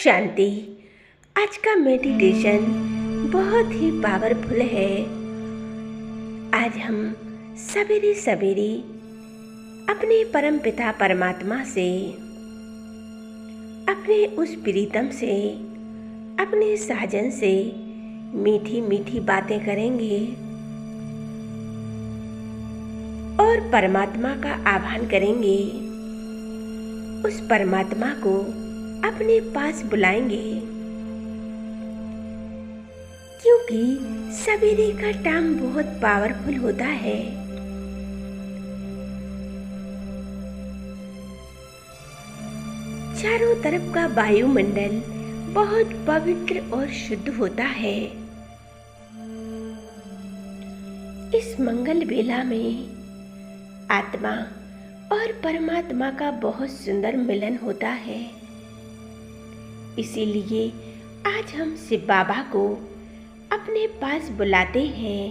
शांति। आज का मेडिटेशन बहुत ही पावरफुल है। आज हम सवेरे सवेरे अपने परम पिता परमात्मा से, अपने उस प्रीतम से, अपने साजन से मीठी मीठी बातें करेंगे और परमात्मा का आह्वान करेंगे। उस परमात्मा को अपने पास बुलाएंगे, क्योंकि सवेरे का टाइम बहुत पावरफुल होता है। चारों तरफ का वायुमंडल बहुत पवित्र और शुद्ध होता है। इस मंगल बेला में आत्मा और परमात्मा का बहुत सुंदर मिलन होता है। इसीलिए आज हम शिव बाबा को अपने पास बुलाते हैं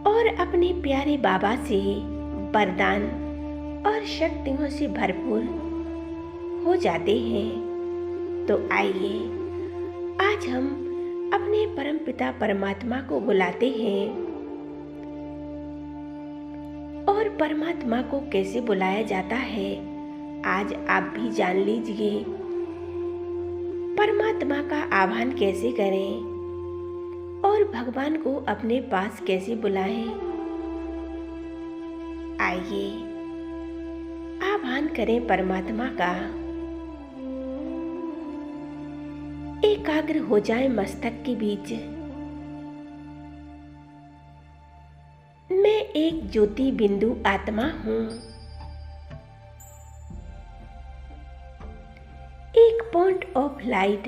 और अपने प्यारे बाबा से वरदान और शक्तियों से भरपूर हो जाते हैं। तो आइए आज हम अपने परम पिता परमात्मा को बुलाते हैं। और परमात्मा को कैसे बुलाया जाता है आज आप भी जान लीजिए। परमात्मा का आह्वान कैसे करें और भगवान को अपने पास कैसे बुलाएं। आइए आह्वान करें परमात्मा का। एकाग्र हो जाए मस्तक के बीच। मैं एक ज्योति बिंदु आत्मा हूँ, एक पॉइंट ऑफ लाइट।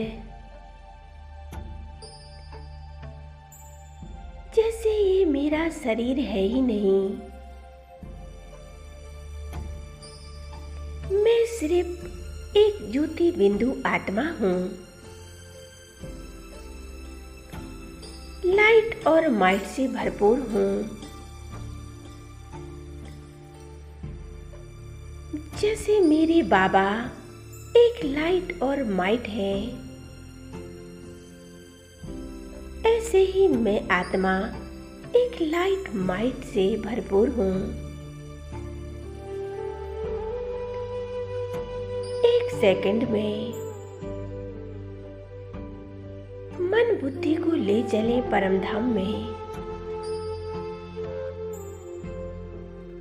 जैसे ये मेरा शरीर है ही नहीं, मैं सिर्फ एक ज्योति बिंदु आत्मा हूँ। लाइट और माइट से भरपूर हूँ। जैसे मेरे बाबा एक लाइट और माइट है, ऐसे ही मैं आत्मा एक लाइट माइट से भरपूर हूँ। एक सेकंड में मन बुद्धि को ले चले परमधाम में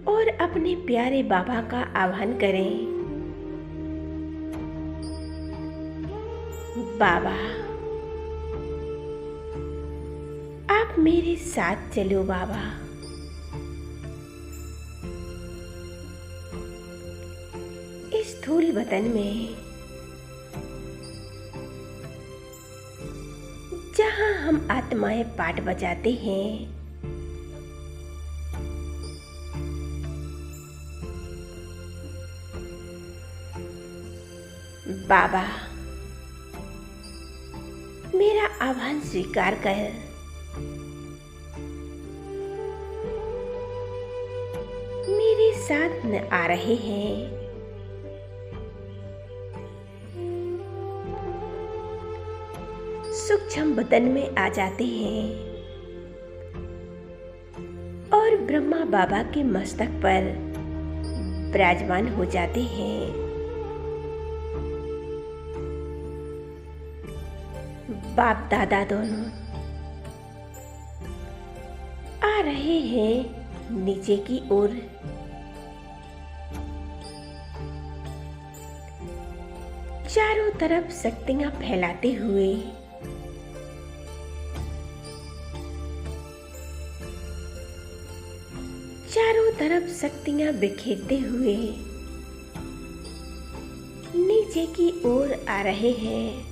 और अपने प्यारे बाबा का आह्वान करें। बाबा, आप मेरे साथ चलो। बाबा, इस स्थूल वतन में जहां हम आत्माएं पाठ बजाते हैं, बाबा मेरा आह्वान स्वीकार कर। मेरे साथ न आ रहे हैं। सूक्ष्म बदन में आ जाते हैं और ब्रह्मा बाबा के मस्तक पर विराजमान हो जाते हैं। बाप दादा दोनों आ रहे हैं नीचे की ओर। चारों तरफ शक्तियां फैलाते हुए चारों तरफ शक्तियां बिखेरते हुए नीचे की ओर आ रहे हैं।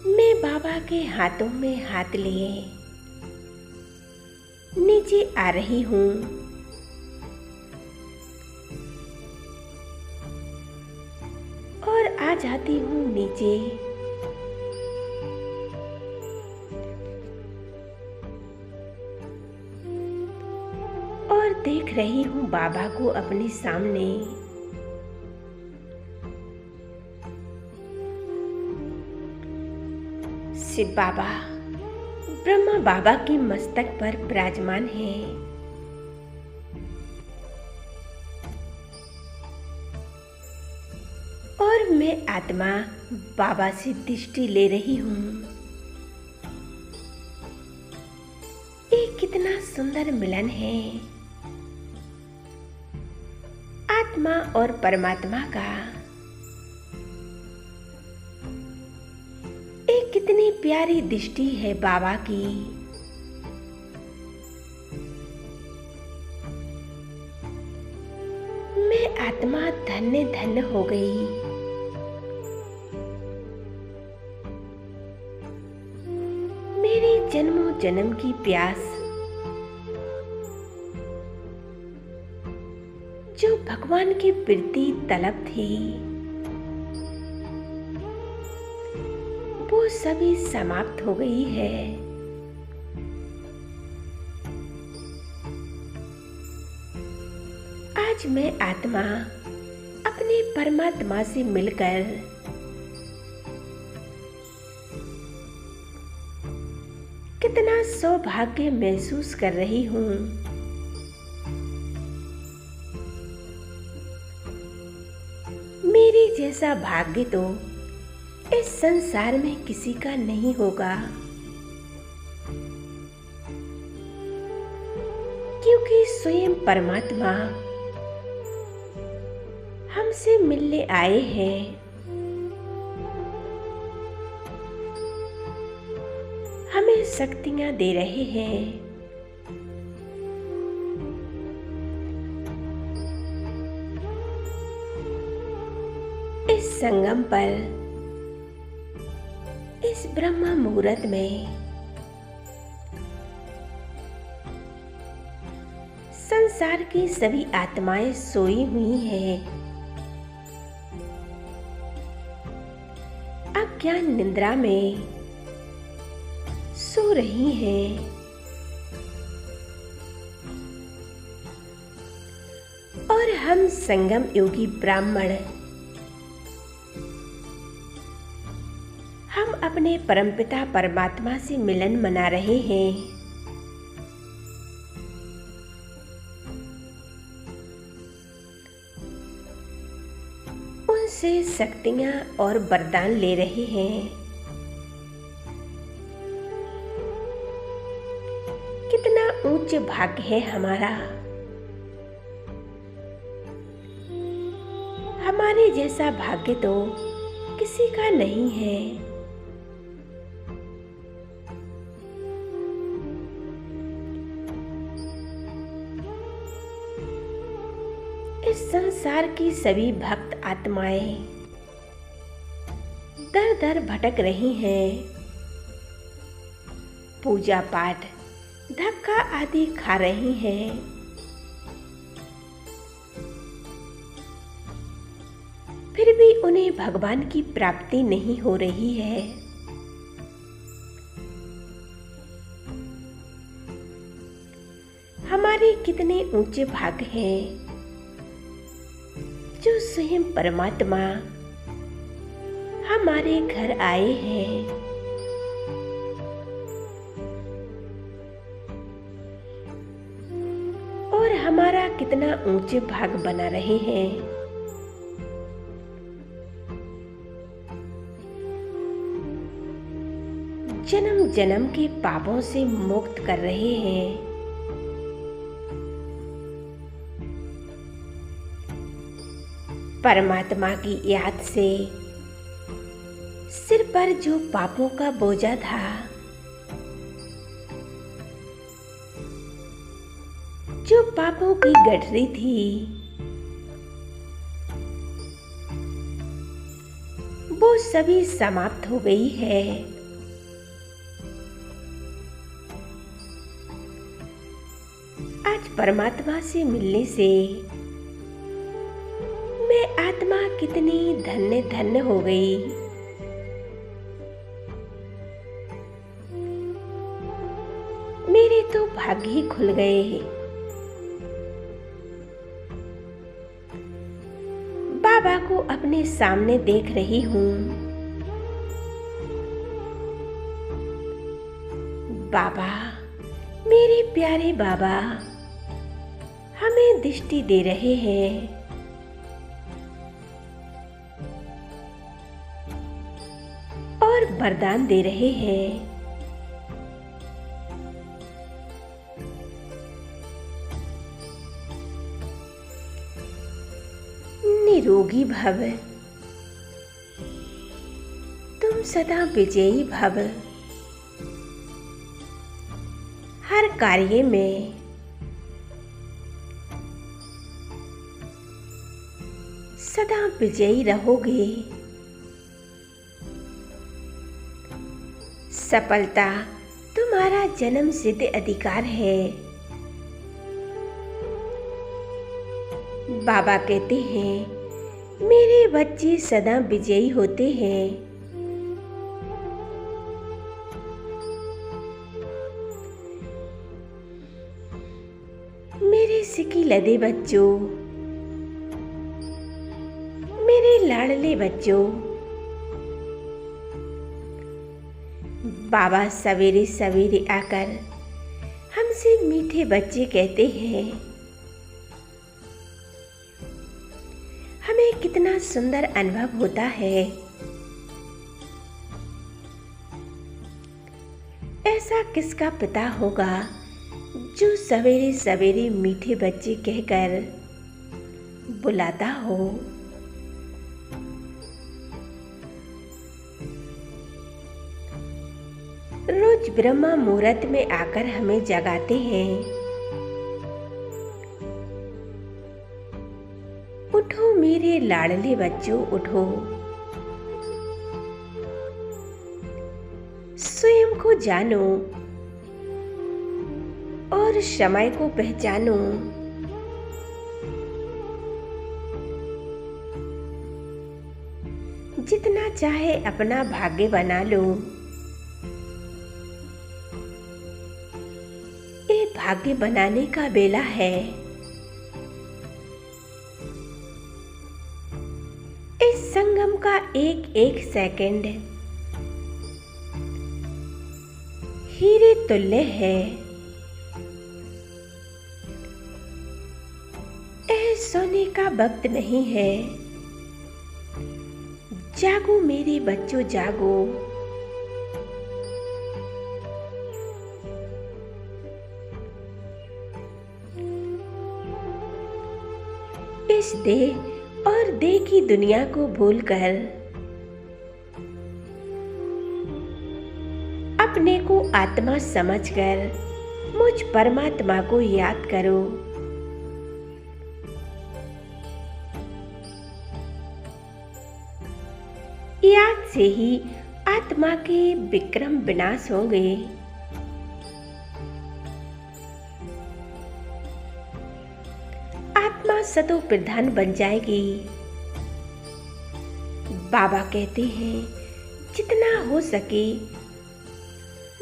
मैं बाबा के हाथों में हाथ लिए नीचे आ रही हूँ। और आ जाती हूँ नीचे। देख रही हूँ बाबा को अपने सामने। शिव बाबा ब्रह्मा बाबा के मस्तक पर विराजमान हैं। और मैं आत्मा बाबा से दृष्टि ले रही हूँ। ये कितना सुंदर मिलन है आत्मा और परमात्मा का। एक कितनी प्यारी दृष्टि है बाबा की। मैं आत्मा धन्य धन्य हो गई। मेरी जन्मों जन्म की प्यास जो भगवान के प्रति तलब थी वो सभी समाप्त हो गई है। आज मैं आत्मा अपने परमात्मा से मिलकर कितना सौभाग्य महसूस कर रही हूँ। मेरे जैसा भाग्य तो इस संसार में किसी का नहीं होगा, क्योंकि स्वयं परमात्मा हमसे मिलने आए हैं। हमें शक्तियां दे रहे हैं। इस संगम पर, इस ब्रह्म मुहूर्त में संसार की सभी आत्माएं सोई हुई हैं। अज्ञान निद्रा में सो रही हैं। और हम संगम योगी ब्राह्मण हम अपने परमपिता परमात्मा से मिलन मना रहे हैं। उनसे शक्तियां और वरदान ले रहे हैं। कितना उच्च भाग्य है हमारा। हमारे जैसा भाग्य तो किसी का नहीं है। इस संसार की सभी भक्त आत्माएं दर दर भटक रही हैं। पूजा पाठ धक्का आदि खा रही हैं। फिर भी उन्हें भगवान की प्राप्ति नहीं हो रही है। हमारे कितने ऊंचे भाग्य हैं जो स्वयं परमात्मा हमारे घर आए हैं। और हमारा कितना ऊंचे भाग बना रहे हैं। जन्म जन्म के पापों से मुक्त कर रहे हैं। परमात्मा की याद से सिर पर जो पापों का बोझा था, जो पापों की गठरी थी, वो सभी समाप्त हो गई है। आज परमात्मा से मिलने से मैं आत्मा कितनी धन्य धन्य हो गई। मेरे तो भाग्य ही खुल गए। को अपने सामने देख रही हूँ। बाबा, मेरे प्यारे बाबा हमें दृष्टि दे रहे हैं। और वरदान दे रहे हैं। निरोगी भव, तुम सदा विजयी भव। हर कार्य में सदा विजयी रहोगे। सफलता तुम्हारा जन्म सिद्ध अधिकार है। बाबा कहते हैं, मेरे बच्चे सदा विजयी होते हैं। मेरे सिकी लदे बच्चों, मेरे लाडले बच्चों, बाबा सवेरे सवेरे आकर हमसे मीठे बच्चे कहते हैं। हमें कितना सुंदर अनुभव होता है। ऐसा किसका पिता होगा जो सवेरे सवेरे मीठे बच्चे कहकर बुलाता हो। रोज ब्रह्मा मुहूर्त में आकर हमें जगाते हैं। उठो मेरे लाडले बच्चों, उठो। स्वयं को जानो और समय को पहचानो। जितना चाहे अपना भाग्य बना लो। ये भाग्य बनाने का बेला है। इस संगम का एक एक सेकंड हीरे तुल्य है। यह सोने का वक्त नहीं है। जागो मेरे बच्चों, जागो। इस देह और देह की दुनिया को भूलकर अपने को आत्मा समझकर मुझ परमात्मा को याद करो। याद से ही आत्मा के विक्रम विनाश होंगे। आत्मा सतो प्रधान बन जाएगी। बाबा कहते हैं, जितना हो सके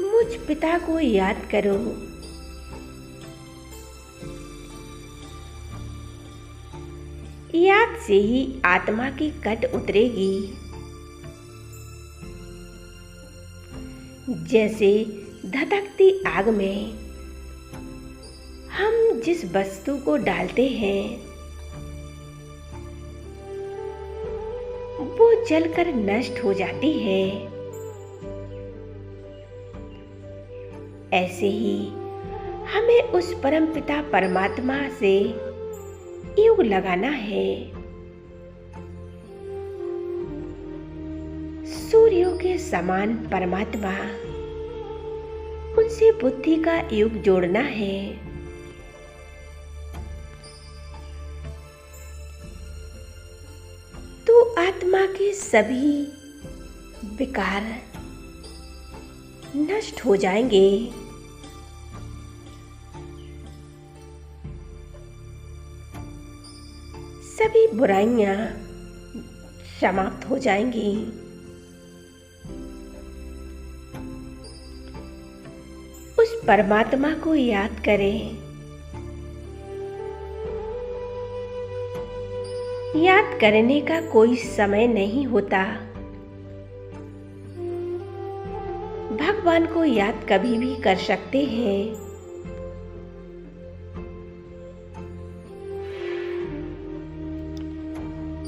मुझ पिता को याद करो। याद से ही आत्मा की कट उतरेगी। जैसे धधकती आग में हम जिस वस्तु को डालते हैं वो जलकर नष्ट हो जाती है। ऐसे ही हमें उस परमपिता परमात्मा से योग लगाना है। सूर्यों के समान परमात्मा, उनसे बुद्धि का योग जोड़ना है। तो आत्मा के सभी विकार नष्ट हो जाएंगे। सभी बुराइयां समाप्त हो जाएंगी। उस परमात्मा को याद करें। याद करने का कोई समय नहीं होता। भगवान को याद कभी भी कर सकते हैं।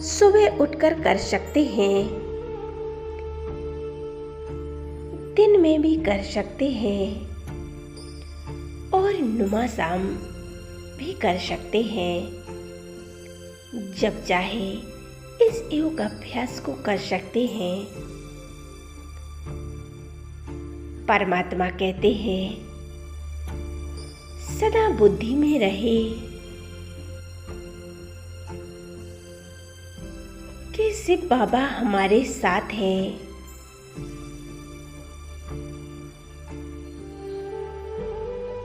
सुबह उठकर कर सकते हैं, दिन में भी कर सकते हैं और नुमाशाम भी कर सकते हैं। जब चाहे इस योग अभ्यास को कर सकते हैं। परमात्मा कहते हैं सदा बुद्धि में रहे कि शिव बाबा हमारे साथ हैं।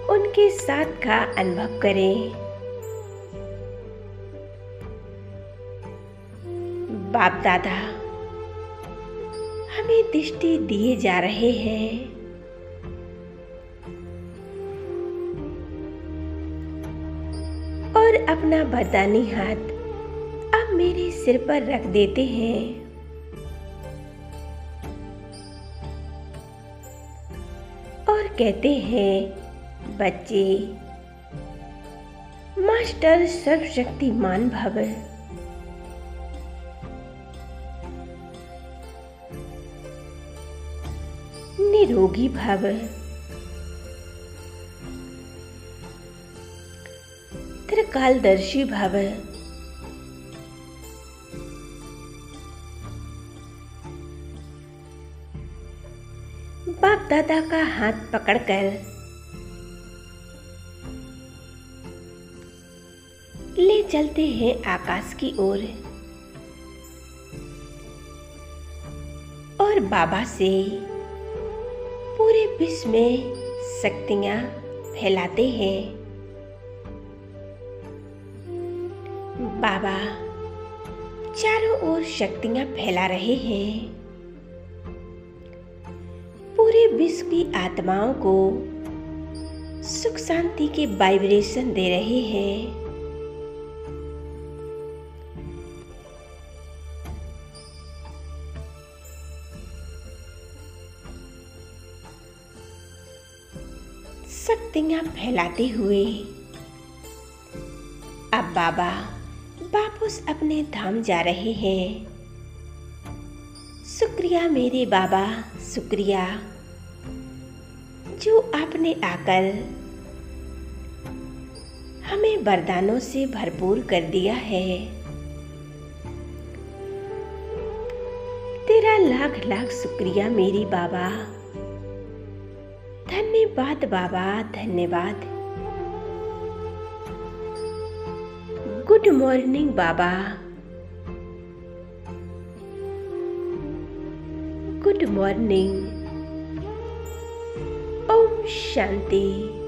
उनके साथ का अनुभव करें। बाप दादा हमें दृष्टि दिए जा रहे हैं। और अपना वरदानी हाथ अब मेरे सिर पर रख देते हैं। और कहते हैं बच्चे, मास्टर सर्वशक्तिमान भव। निरोगी भव। त्रिकालदर्शी भव। बाप दादा का हाथ पकड़कर ले चलते हैं आकाश की ओर और बाबा से पूरे विश्व में शक्तियां फैलाते हैं। बाबा चारों ओर शक्तियां फैला रहे हैं। पूरे विश्व की आत्माओं को सुख शांति के वाइब्रेशन दे रहे हैं। शक्तियां फैलाते हुए अब बाबा वापस अपने धाम जा रहे हैं। शुक्रिया मेरे बाबा, शुक्रिया जो आपने आकर हमें वरदानों से भरपूर कर दिया है। तेरा लाख लाख शुक्रिया मेरी बाबा। धन्यवाद बाबा, धन्यवाद। गुड मॉर्निंग बाबा। Good morning. ओम शांति।